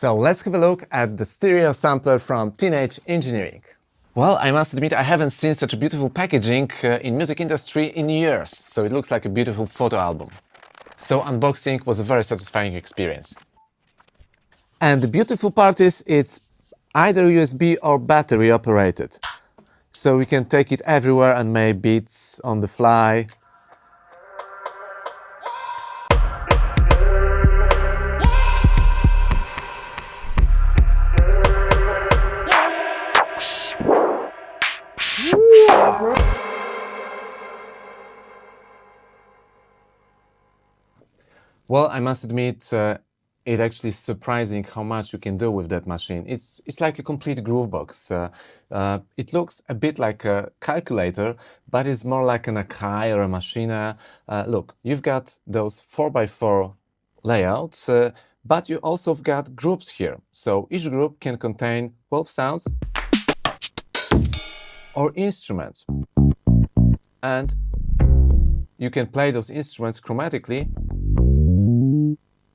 So let's have a look at the stereo sampler from Teenage Engineering. Well, I must admit I haven't seen such a beautiful packaging in music industry in years, so it looks like a beautiful photo album. So unboxing was a very satisfying experience. And the beautiful part is it's either USB or battery operated. So we can take it everywhere and make beats on the fly. Well, I must admit, it actually is surprising how much you can do with that machine. It's like a complete groove box. It looks a bit like a calculator, but it's more like an Akai or a Machina. Look, you've got those 4x4 layouts, but you also have got groups here. So each group can contain 12 sounds or instruments. And you can play those instruments chromatically,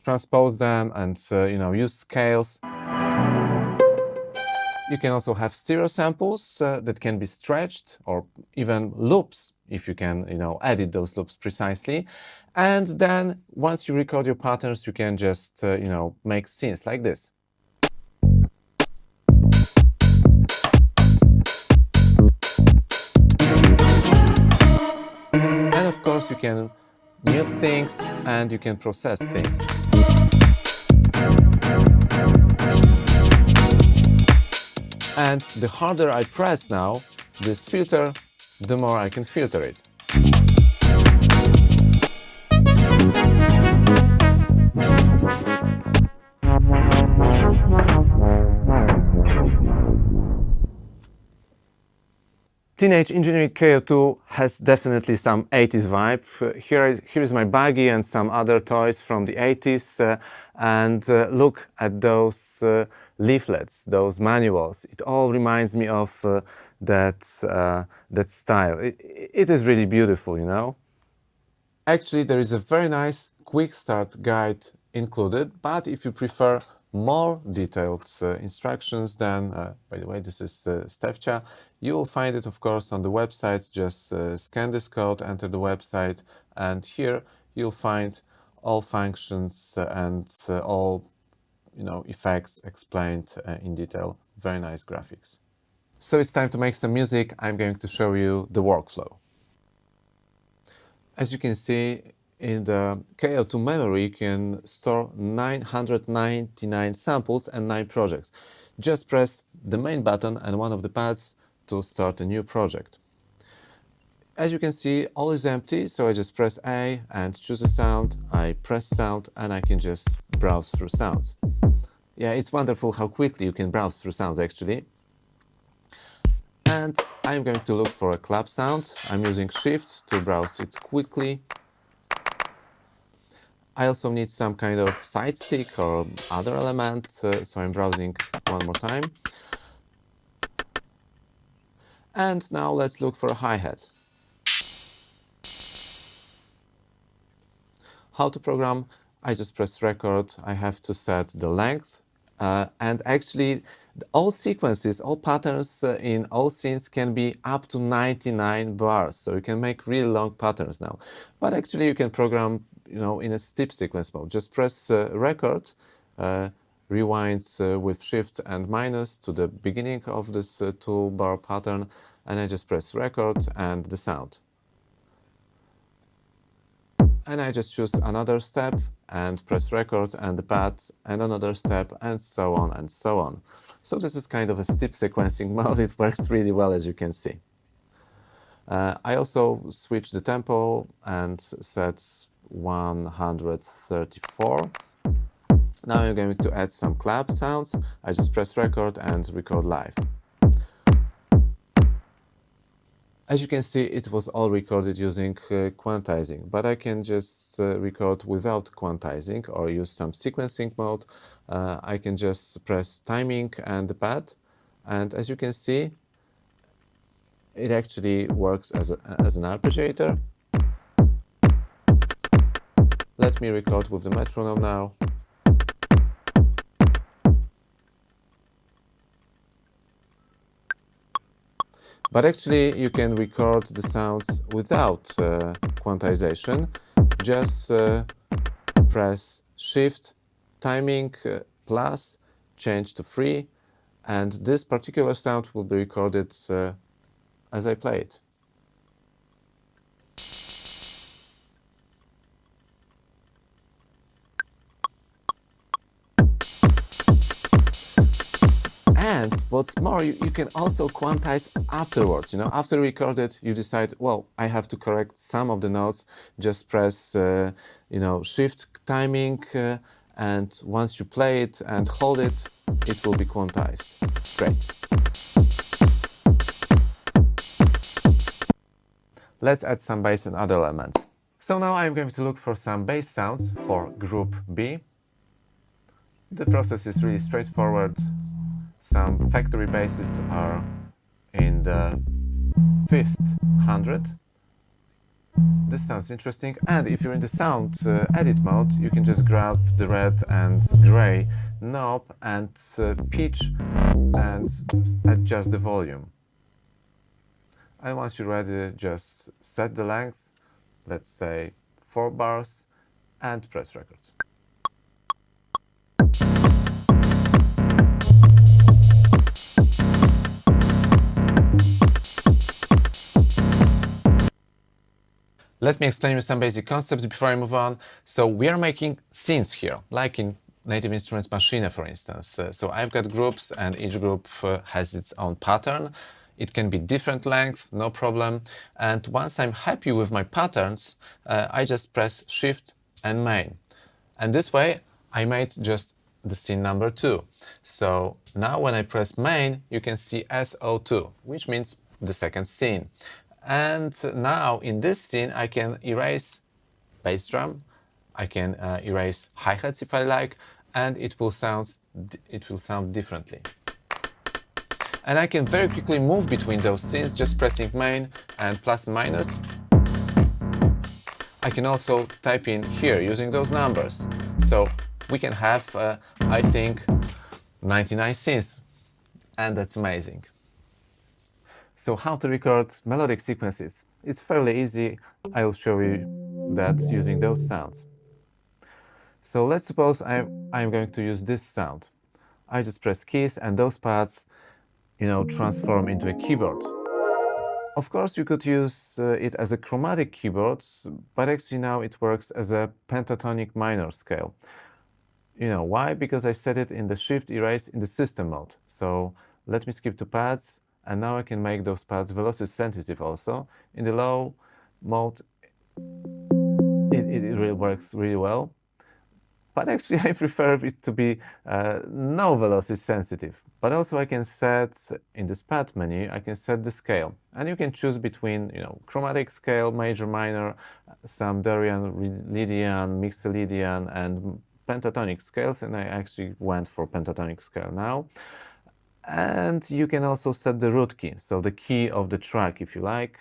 transpose them, and use scales. You can also have stereo samples that can be stretched, or even loops if you can edit those loops precisely. And then once you record your patterns, you can just make scenes like this. And of course you can mute things and you can process things. And the harder I press now this filter, the more I can filter it. Teenage Engineering K.O.II has definitely some 80s vibe. Here is my buggy and some other toys from the 80s. Look at those leaflets, those manuals. It all reminds me of that style. It is really beautiful, Actually, there is a very nice quick start guide included, but if you prefer more detailed instructions, then, by the way, this is Stefcia. You will find it, of course, on the website. Just scan this code, enter the website, and here you'll find all functions and all effects explained in detail. Very nice graphics. So it's time to make some music. I'm going to show you the workflow. As you can see, in the K.O.II memory, you can store 999 samples and 9 projects. Just press the main button and one of the pads to start a new project. As you can see, all is empty, so I just press A and choose a sound. I press sound and I can just browse through sounds. Yeah, it's wonderful how quickly you can browse through sounds, actually. And I'm going to look for a clap sound. I'm using Shift to browse it quickly. I also need some kind of side stick or other element, so I'm browsing one more time. And now let's look for hi-hats. How to program? I just press record. I have to set the length. And actually, all sequences, all patterns in all scenes can be up to 99 bars. So you can make really long patterns now. But actually, you can program in a steep sequence mode. Just press record, rewind with Shift and minus to the beginning of this 2-bar pattern, and I just press record and the sound. And I just choose another step and press record and the pad and another step and so on and so on. So this is kind of a steep sequencing mode. It works really well, as you can see. I also switch the tempo and set 134. Now I'm going to add some clap sounds. I just press record and record live. As you can see, it was all recorded using quantizing, but I can just record without quantizing or use some sequencing mode. I can just press timing and the pad, and as you can see, it actually works as an arpeggiator. Let me record with the metronome now. But actually, you can record the sounds without quantization. Just press Shift, timing, plus, change to 3, and this particular sound will be recorded as I play it. And what's more, you can also quantize afterwards. You know, after recorded, you decide, well, I have to correct some of the notes. Just press, Shift timing, and once you play it and hold it, it will be quantized. Great. Let's add some bass and other elements. So now I'm going to look for some bass sounds for group B. The process is really straightforward. Some factory basses are in the 5th hundred. This sounds interesting, and if you're in the sound edit mode, you can just grab the red and gray knob and pitch and adjust the volume. And once you're ready, just set the length, let's say 4 bars, and press record. Let me explain you some basic concepts before I move on. So we are making scenes here, like in Native Instruments Machine, for instance. So I've got groups, and each group has its own pattern. It can be different length, no problem. And once I'm happy with my patterns, I just press Shift and Main. And this way, I made just the scene number 2. So now when I press Main, you can see SO2, which means the second scene. And now in this scene, I can erase bass drum, I can erase hi-hats if I like, and it will sound differently. And I can very quickly move between those scenes, just pressing Main and plus and minus. I can also type in here using those numbers. So we can have, I think, 99 scenes, and that's amazing. So how to record melodic sequences? It's fairly easy. I will show you that using those sounds. So let's suppose I'm going to use this sound. I just press keys and those pads, transform into a keyboard. Of course, you could use it as a chromatic keyboard, but actually now it works as a pentatonic minor scale. Why? Because I set it in the Shift Erase in the system mode. So let me skip to pads. And now I can make those pads velocity sensitive also. In the low mode, it really works really well. But actually, I prefer it to be no velocity sensitive. But also I can set, in this pad menu, I can set the scale. And you can choose between, chromatic scale, major, minor, some Dorian, Lydian, Mixolydian, and pentatonic scales. And I actually went for pentatonic scale now. And you can also set the root key, so the key of the track, if you like.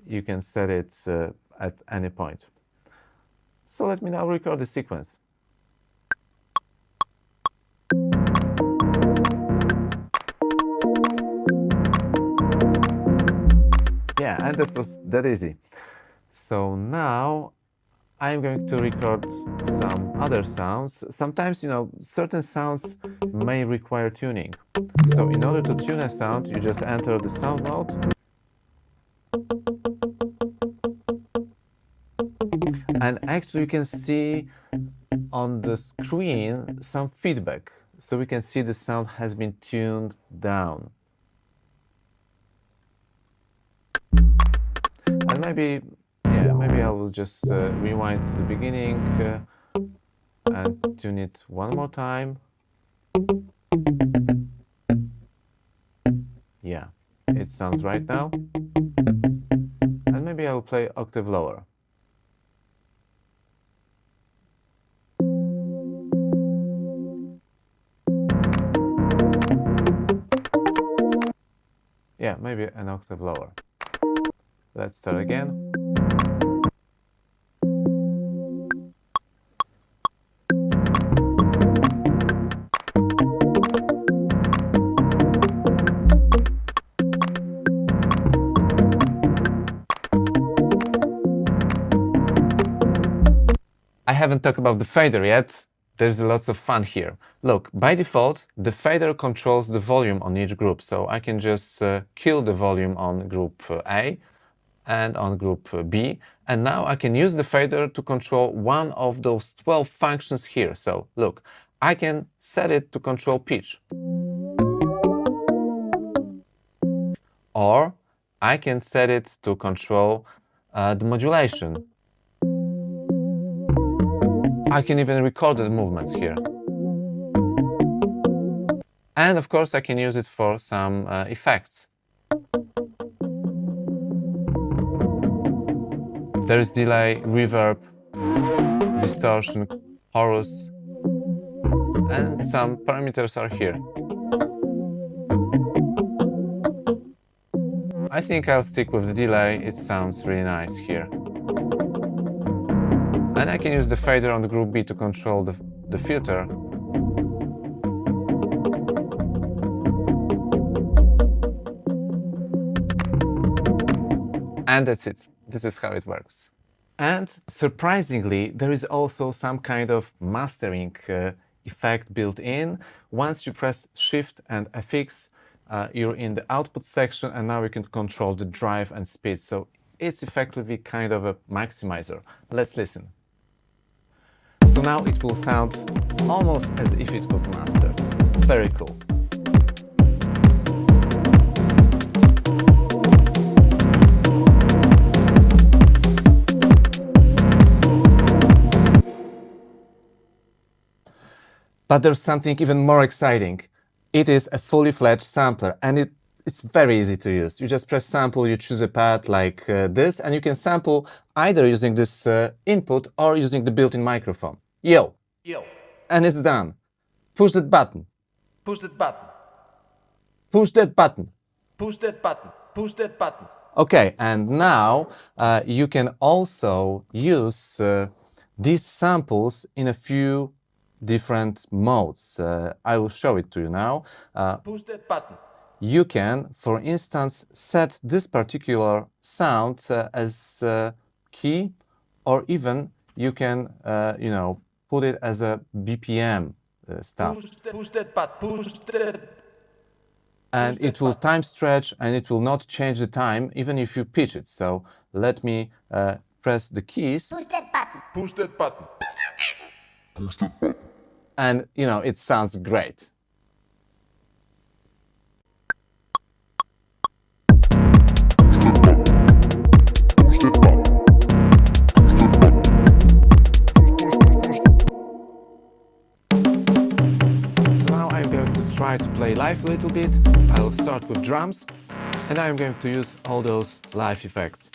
You can set it at any point. So let me now record the sequence. Yeah, and that was that easy. So now I'm going to record some other sounds. Sometimes, certain sounds may require tuning. So in order to tune a sound, you just enter the sound mode. And actually you can see on the screen some feedback. So we can see the sound has been tuned down. And maybe I will just rewind to the beginning and tune it one more time. Yeah, it sounds right now. And maybe I'll play octave lower. Yeah, maybe an octave lower. Let's start again. haven't talked about the fader yet. There's lots of fun here. Look, by default, the fader controls the volume on each group. So I can just kill the volume on group A and on group B. And now I can use the fader to control one of those 12 functions here. So look, I can set it to control pitch. Or I can set it to control the modulation. I can even record the movements here. And of course I can use it for some effects. There is delay, reverb, distortion, chorus, and some parameters are here. I think I'll stick with the delay, it sounds really nice here. And I can use the fader on the group B to control the filter. And that's it. This is how it works. And surprisingly, there is also some kind of mastering effect built in. Once you press Shift and FX, you're in the output section, and now you can control the drive and speed. So it's effectively kind of a maximizer. Let's listen. So now it will sound almost as if it was mastered. Very cool. But there's something even more exciting. It is a fully fledged sampler, and it's very easy to use. You just press sample, you choose a path like this, and you can sample either using this input or using the built-in microphone. Yo! And it's done. Push that button. Push that button. Push that button. Push that button. Push that button. Okay, and now you can also use these samples in a few different modes. I will show it to you now. Push that button. You can, for instance, set this particular sound as key, or even you can, put it as a BPM stuff. Push that button. Push that. And it will time stretch, and it will not change the time even if you pitch it. So let me press the keys. Push that button. Push that button. And it sounds great. So now I'm going to try to play live a little bit. I will start with drums, and I'm going to use all those live effects.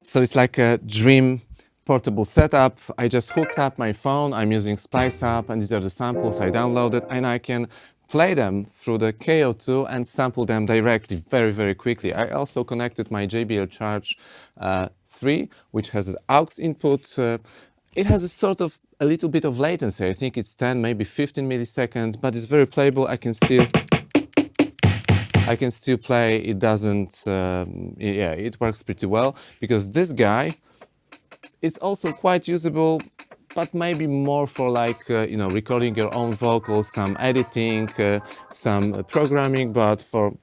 So it's like a dream portable setup. I just hooked up my phone, I'm using Splice Up, and these are the samples I downloaded, and I can play them through the K.O.II and sample them directly very, very quickly. I also connected my JBL Charge 3, which has an aux input. It has a sort of a little bit of latency. I think it's 10, maybe 15 milliseconds, but it's very playable. I can still play. It doesn't, yeah, it works pretty well because this guy is also quite usable, but maybe more for like, you know, recording your own vocals, some editing, some programming, but for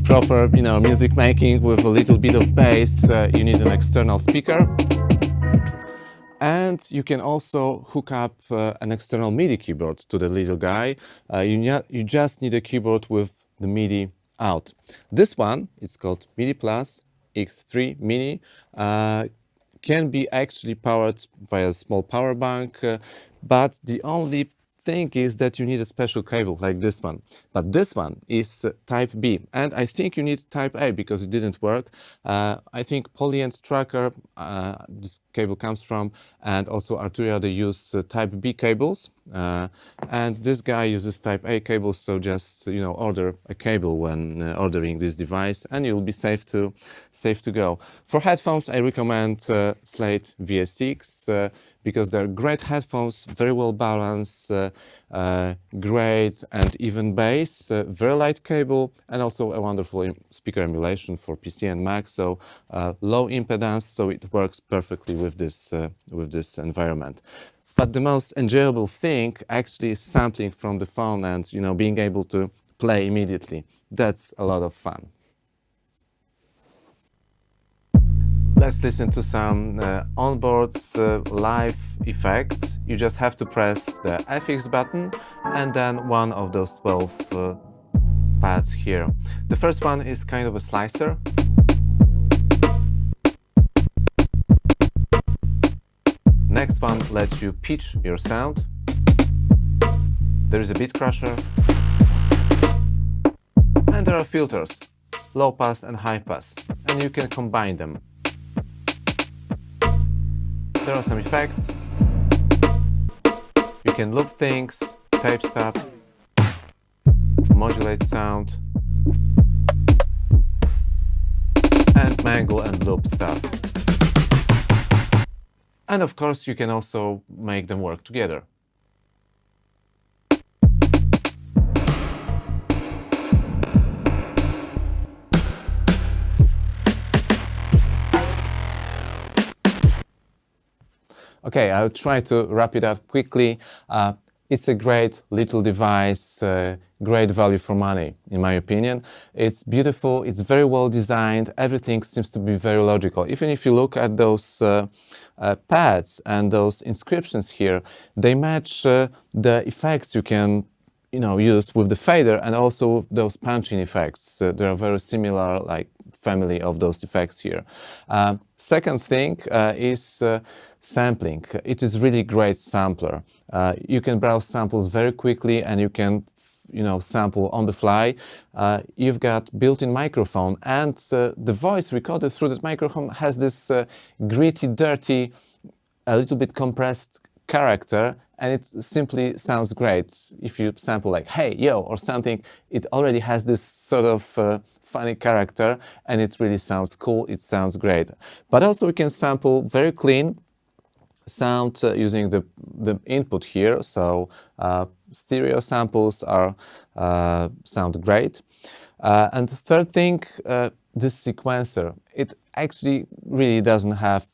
proper, you know, music making with a little bit of bass, you need an external speaker. And you can also hook up an external MIDI keyboard to the little guy. You just need a keyboard with the MIDI out. This one is called MIDI Plus X3 Mini. Can be actually powered via a small power bank, but the only thing is that you need a special cable like this one. But this one is type B, and I think you need type A because it didn't work. I think Polyend Tracker, this cable comes from, and also Arturia, they use type B cables. And this guy uses type A cables, so just, you know, order a cable when ordering this device and you'll be safe to go. For headphones, I recommend Slate VSX because they're great headphones, very well balanced, great and even bass, very light cable, and also a wonderful speaker emulation for PC and Mac, so low impedance, so it works perfectly with this environment. But the most enjoyable thing actually is sampling from the phone and, you know, being able to play immediately. That's a lot of fun. Let's listen to some onboard live effects. You just have to press the FX button and then one of those 12 pads here. The first one is kind of a slicer. Next one lets you pitch your sound. There is a beat crusher. And there are filters, low pass and high pass, and you can combine them. There are some effects. You can loop things, tape stop, modulate sound, and mangle and loop stuff. And of course, you can also make them work together. Okay, I'll try to wrap it up quickly. It's a great little device, great value for money, in my opinion. It's beautiful, it's very well designed, everything seems to be very logical. Even if you look at those pads and those inscriptions here, they match the effects you can, you know, use with the fader and also those punching effects. They are very similar, like family of those effects here. Second thing is sampling. It is really great sampler. You can browse samples very quickly and you can, you know, sample on the fly. You've got built-in microphone and the voice recorded through that microphone has this gritty, dirty, a little bit compressed character, and it simply sounds great. If you sample like "hey, yo" or something, it already has this sort of funny character and it really sounds cool, it sounds great. But also we can sample very clean sound using the input here, so stereo samples are sound great. And the third thing, this sequencer, it actually really doesn't have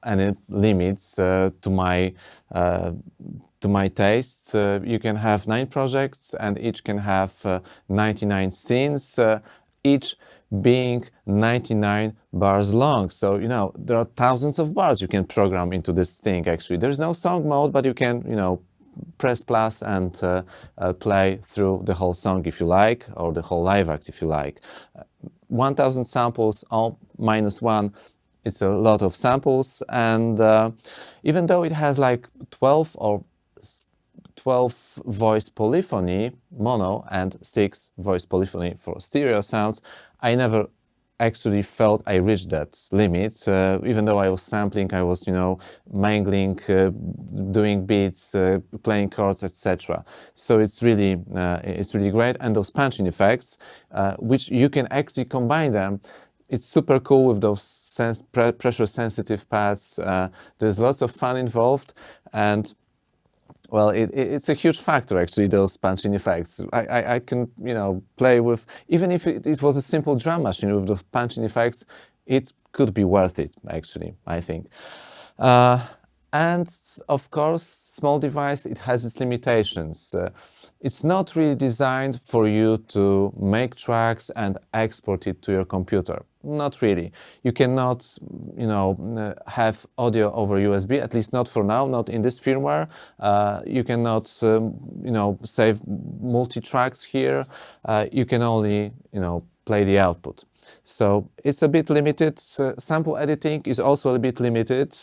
any limits to my taste. You can have 9 projects and each can have 99 scenes, each being 99 bars long. So, you know, there are thousands of bars you can program into this thing actually. There's no song mode, but you can, you know, press plus and play through the whole song if you like, or the whole live act if you like. 1000 samples, all minus 1, it's a lot of samples, and even though it has like 12 voice polyphony mono and 6 voice polyphony for stereo sounds, I never actually felt I reached that limit. Even though I was sampling, I was, mangling, doing beats, playing chords, etc. So it's really great. And those punching effects, which you can actually combine them. It's super cool with those pressure-sensitive pads. There's lots of fun involved, and well, it's a huge factor actually. Those punching effects, I can play with, even if it was a simple drum machine with those punching effects, it could be worth it actually, I think. And of course, small device, it has its limitations. It's not really designed for you to make tracks and export it to your computer. Not really. You cannot, have audio over USB, at least not for now, not in this firmware. You cannot, save multi-tracks here. You can only, play the output. So it's a bit limited. Sample editing is also a bit limited.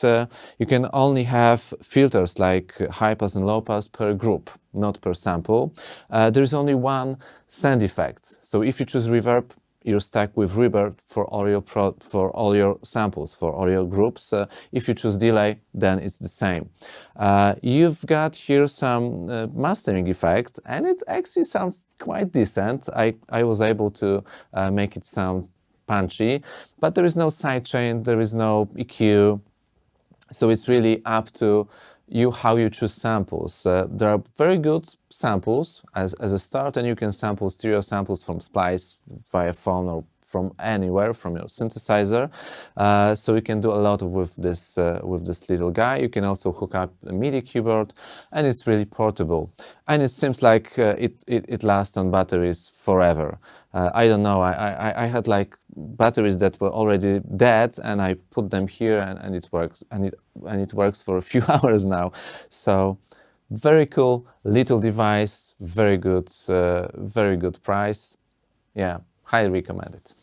You can only have filters like high pass and low pass per group, not per sample. There is only one send effect. So if you choose reverb, you're stuck with reverb for all your samples, for all your groups. If you choose delay, then it's the same. You've got here some mastering effect, and it actually sounds quite decent. I was able to make it sound punchy, but there is no sidechain, there is no EQ, so it's really up to you how you choose samples. There are very good samples as a start, and you can sample stereo samples from Splice via phone or from anywhere, from your synthesizer. So you can do a lot with this little guy. You can also hook up a MIDI keyboard, and it's really portable. And it seems like it lasts on batteries forever. I don't know. I had like batteries that were already dead, and I put them here, and it works. And it works for a few hours now. So very cool little device. Very good price. Yeah, highly recommend it.